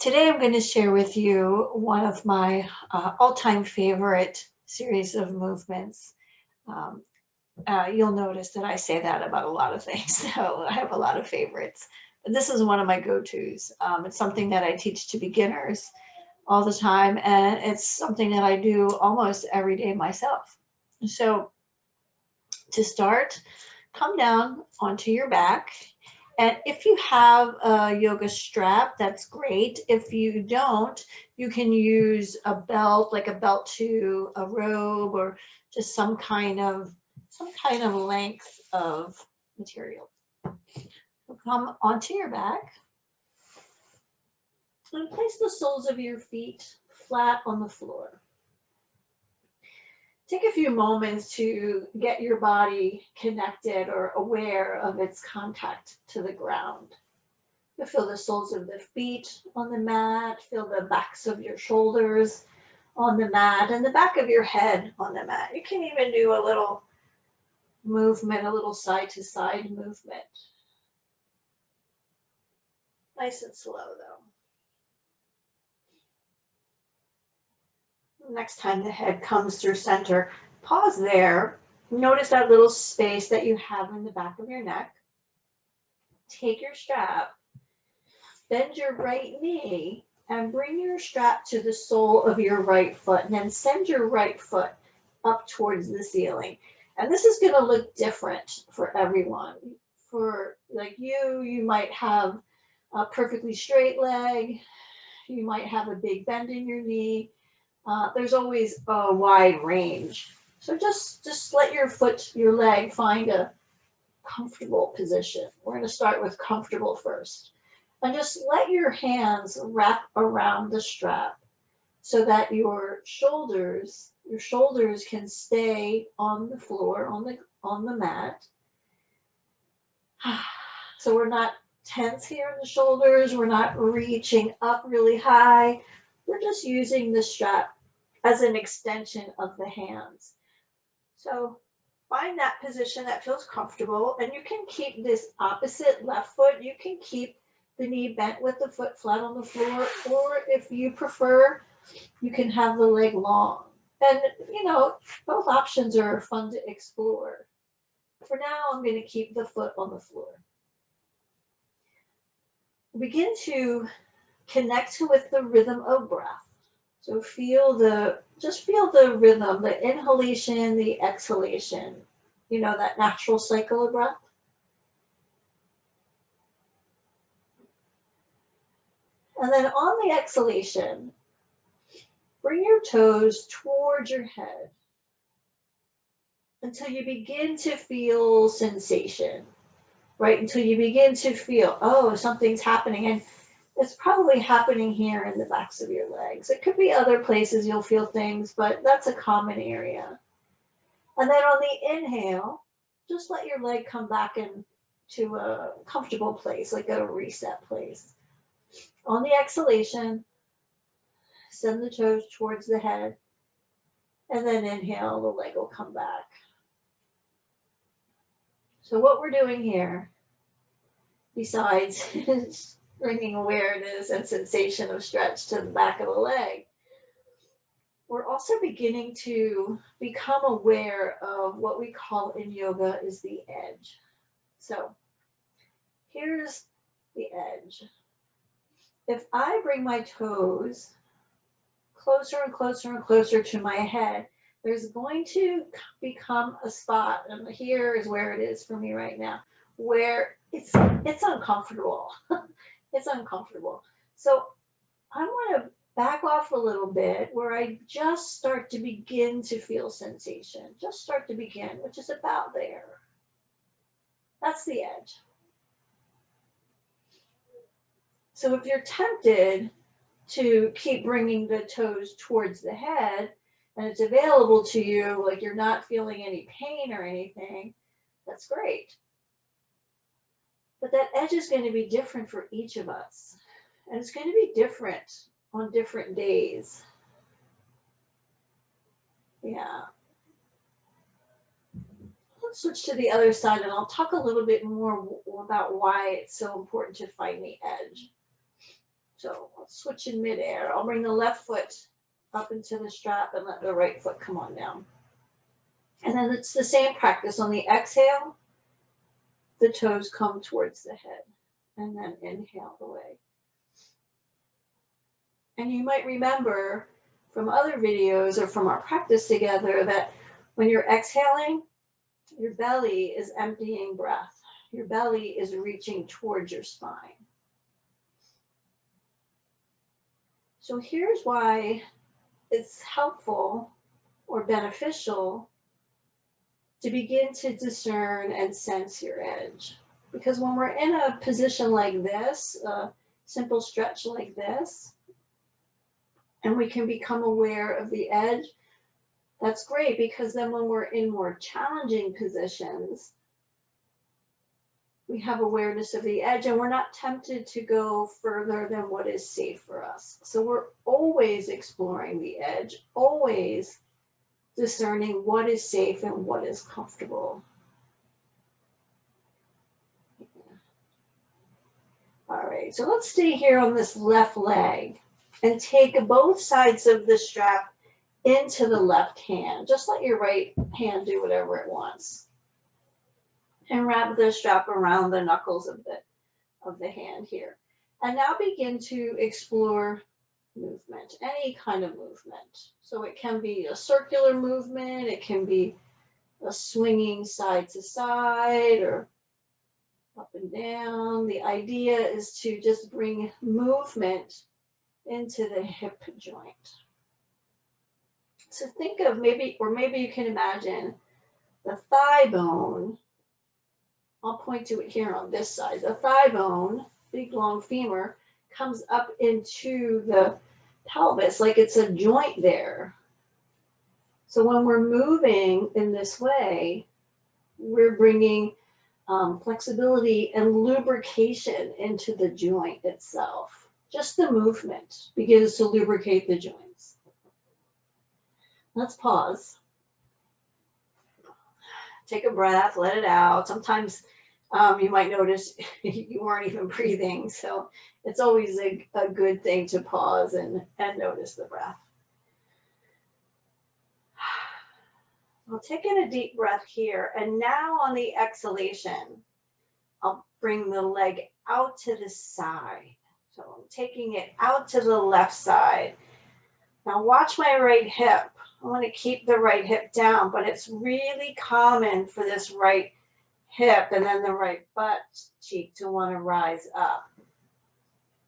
Today I'm going to share with you one of my all-time favorite series of movements. Um, you'll notice that I say that about a lot of things, so I have a lot of favorites. But this is one of my go-tos. It's something that I teach to beginners all the time, and it's something that I do almost every day myself. So to start, come down onto your back. And if you have a yoga strap, that's great. If you don't, you can use a belt, like a belt to a robe, or just some kind of length of material. So come onto your back and place the soles of your feet flat on the floor. Take a few moments to get your body connected or aware of its contact to the ground. You feel the soles of the feet on the mat, feel the backs of your shoulders on the mat, and the back of your head on the mat. You can even do a little movement, a little side to side movement. Nice and slow though. Next time the head comes through center, pause there. Notice that little space that you have in the back of your neck. Take your strap, bend your right knee, and bring your strap to the sole of your right foot, and then send your right foot up towards the ceiling. And this is going to look different for everyone. For like you might have a perfectly straight leg. You might have a big bend in your knee. There's always a wide range. So just let your leg find a comfortable position. We're going to start with comfortable first. And just let your hands wrap around the strap so that your shoulders can stay on the floor, on the mat. So we're not tense here in the shoulders, we're not reaching up really high. We're just using the strap as an extension of the hands. So find that position that feels comfortable, and you can keep this opposite left foot. You can keep the knee bent with the foot flat on the floor, or if you prefer, you can have the leg long. And both options are fun to explore. For now, I'm going to keep the foot on the floor. Begin to connect with the rhythm of breath. So just feel the rhythm, the inhalation, the exhalation, that natural cycle of breath. And then on the exhalation, bring your toes towards your head until you begin to feel sensation, right? Until you begin to feel, oh, something's happening. And it's probably happening here in the backs of your legs. It could be other places you'll feel things, but that's a common area. And then on the inhale, just let your leg come back into a comfortable place, like a reset place. On the exhalation, send the toes towards the head, and then inhale, the leg will come back. So what we're doing here, besides bringing awareness and sensation of stretch to the back of the leg, we're also beginning to become aware of what we call in yoga is the edge. So here's the edge. If I bring my toes closer and closer and closer to my head, there's going to become a spot, and here is where it is for me right now, where it's uncomfortable. It's uncomfortable. So I want to back off a little bit where I just start to begin to feel sensation. Just start to begin, which is about there. That's the edge. So if you're tempted to keep bringing the toes towards the head and it's available to you, like you're not feeling any pain or anything, that's great. But that edge is going to be different for each of us. And it's going to be different on different days. Yeah. Let's switch to the other side and I'll talk a little bit more about why it's so important to find the edge. So I'll switch in midair. I'll bring the left foot up into the strap and let the right foot come on down. And then it's the same practice. On the exhale, the toes come towards the head, and then inhale away. And you might remember from other videos or from our practice together that when you're exhaling, your belly is emptying breath. Your belly is reaching towards your spine. So here's why it's helpful or beneficial to begin to discern and sense your edge. Because when we're in a position like this, a simple stretch like this, and we can become aware of the edge, that's great, because then when we're in more challenging positions, we have awareness of the edge and we're not tempted to go further than what is safe for us. So we're always exploring the edge, always discerning what is safe and what is comfortable. All right, so let's stay here on this left leg and take both sides of the strap into the left hand. Just let your right hand do whatever it wants. And wrap the strap around the knuckles of the hand here. And now begin to explore movement, any kind of movement. So it can be a circular movement, it can be a swinging side to side or up and down. The idea is to just bring movement into the hip joint. So think of maybe you can imagine the thigh bone. I'll point to it here on this side. The thigh bone, big long femur, comes up into the pelvis like it's a joint there. So when we're moving in this way, we're bringing flexibility and lubrication into the joint itself. Just the movement begins to lubricate the joints. Let's pause. Take a breath, let it out. Sometimes you might notice you weren't even breathing. So it's always a good thing to pause and notice the breath. I'll take in a deep breath here. And now on the exhalation, I'll bring the leg out to the side. So I'm taking it out to the left side. Now watch my right hip. I want to keep the right hip down, but it's really common for this right hip and then the right butt cheek to want to rise up.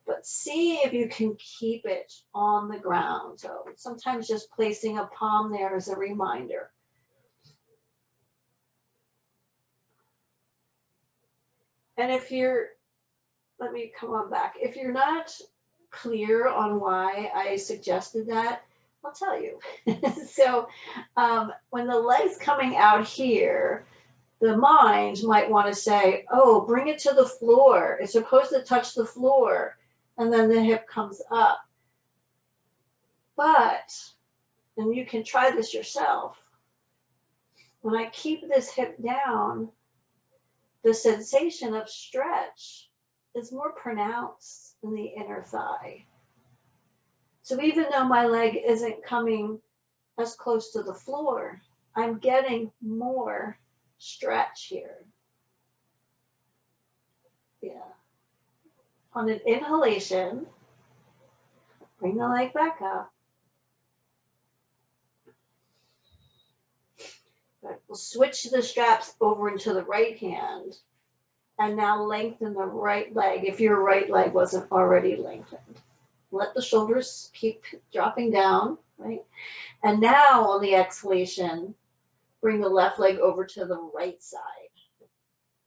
But see if you can keep it on the ground. So sometimes just placing a palm there is a reminder. And let me come on back. If you're not clear on why I suggested that, I'll tell you. So when the leg's coming out here, the mind might want to say, oh, bring it to the floor. It's supposed to touch the floor. And then the hip comes up. But, and you can try this yourself, when I keep this hip down, the sensation of stretch is more pronounced in the inner thigh. So even though my leg isn't coming as close to the floor, I'm getting more stretch here. Yeah. On an inhalation, bring the leg back up. Right. We'll switch the straps over into the right hand and now lengthen the right leg if your right leg wasn't already lengthened. Let the shoulders keep dropping down, right? And now on the exhalation, bring the left leg over to the right side.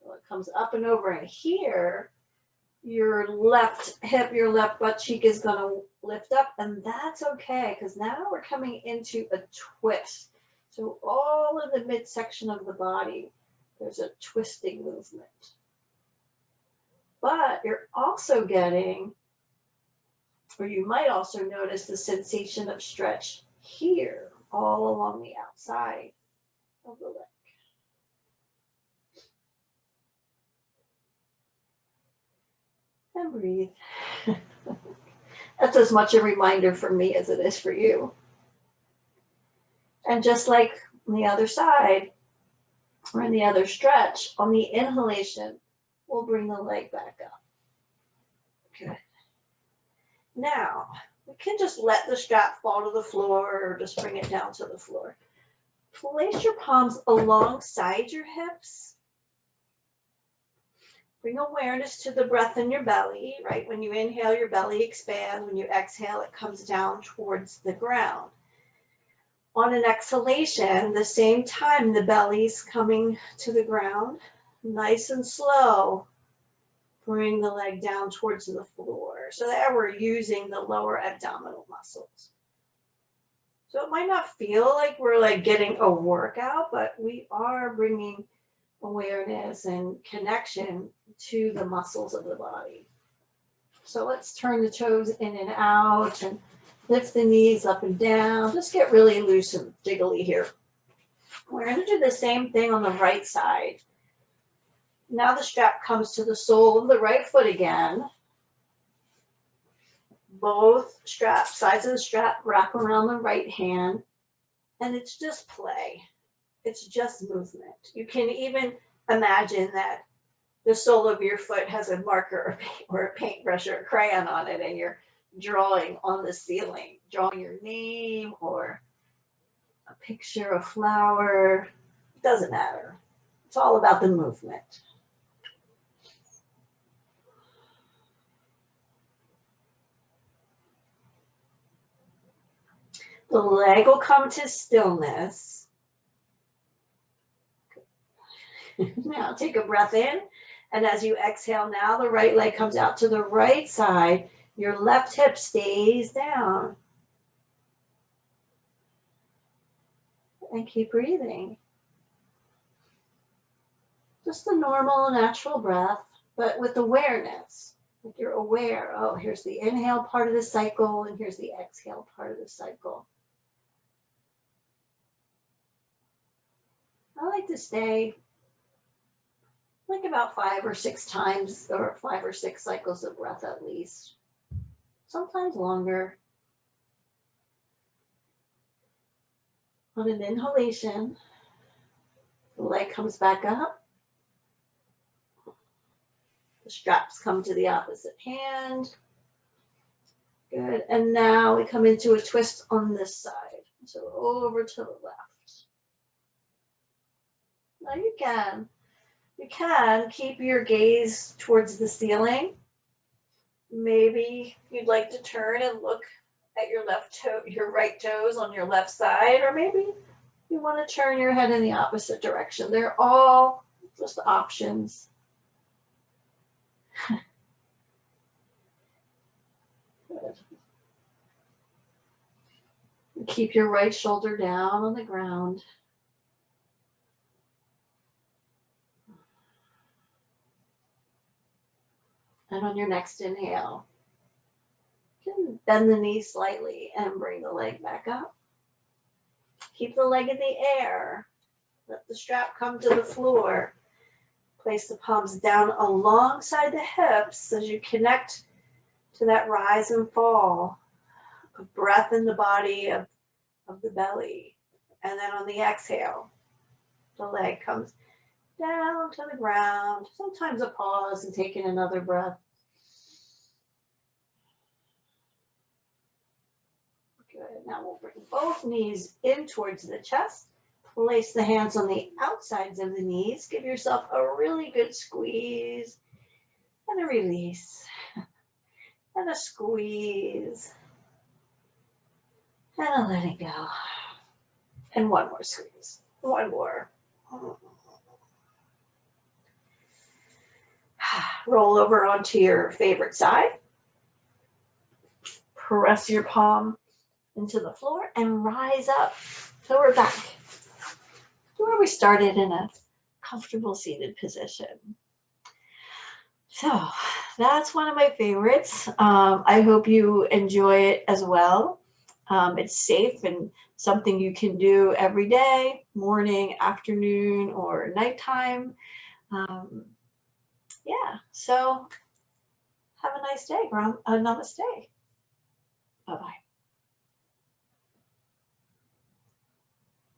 So it comes up and over, and here, your left hip, your left butt cheek is going to lift up, and that's okay, because now we're coming into a twist. So all of the midsection of the body, there's a twisting movement. But you're also getting, or you might also notice the sensation of stretch here, all along the outside of the leg. And breathe. That's as much a reminder for me as it is for you. And just like on the other side, or in the other stretch, on the inhalation, we'll bring the leg back up. Good. Now, we can just let the strap fall to the floor or just bring it down to the floor. Place your palms alongside your hips. Bring awareness to the breath in your belly, right? When you inhale, your belly expands. When you exhale, it comes down towards the ground. On an exhalation, the same time the belly's coming to the ground, nice and slow, bring the leg down towards the floor. So there we're using the lower abdominal muscles. So it might not feel like we're like getting a workout, but we are bringing awareness and connection to the muscles of the body. So let's turn the toes in and out and lift the knees up and down. Just get really loose and jiggly here. We're going to do the same thing on the right side. Now the strap comes to the sole of the right foot again. Both sides of the strap wrap around the right hand, and it's just play. It's just movement. You can even imagine that the sole of your foot has a marker or a paintbrush or a crayon on it, and you're drawing on the ceiling, drawing your name or a picture, a flower. It doesn't matter. It's all about the movement. The leg will come to stillness. Now take a breath in, and as you exhale now, the right leg comes out to the right side. Your left hip stays down. And keep breathing. Just the normal, natural breath, but with awareness. Like you're aware, oh, here's the inhale part of the cycle, and here's the exhale part of the cycle. I like to stay like about 5 or 6 times, or 5 or 6 cycles of breath at least. Sometimes longer. On an inhalation, the leg comes back up. The straps come to the opposite hand. Good. And now we come into a twist on this side. So over to the left. Now you can keep your gaze towards the ceiling. Maybe you'd like to turn and look at your your right toes on your left side, or maybe you want to turn your head in the opposite direction. They're all just options. Good. Keep your right shoulder down on the ground. And on your next inhale, you can bend the knee slightly and bring the leg back up. Keep the leg in the air. Let the strap come to the floor. Place the palms down alongside the hips as you connect to that rise and fall of breath in the body of the belly. And then on the exhale, the leg comes down to the ground. Sometimes a pause and take in another breath. Good. Now we'll bring both knees in towards the chest. Place the hands on the outsides of the knees. Give yourself a really good squeeze and a release. And a squeeze. And a letting go. And one more squeeze. One more. Roll over onto your favorite side. Press your palm into the floor and rise up. So we're back to where we started, in a comfortable seated position. So that's one of my favorites. I hope you enjoy it as well. It's safe and something you can do every day, morning, afternoon, or nighttime. Yeah, so have a nice day. Namaste.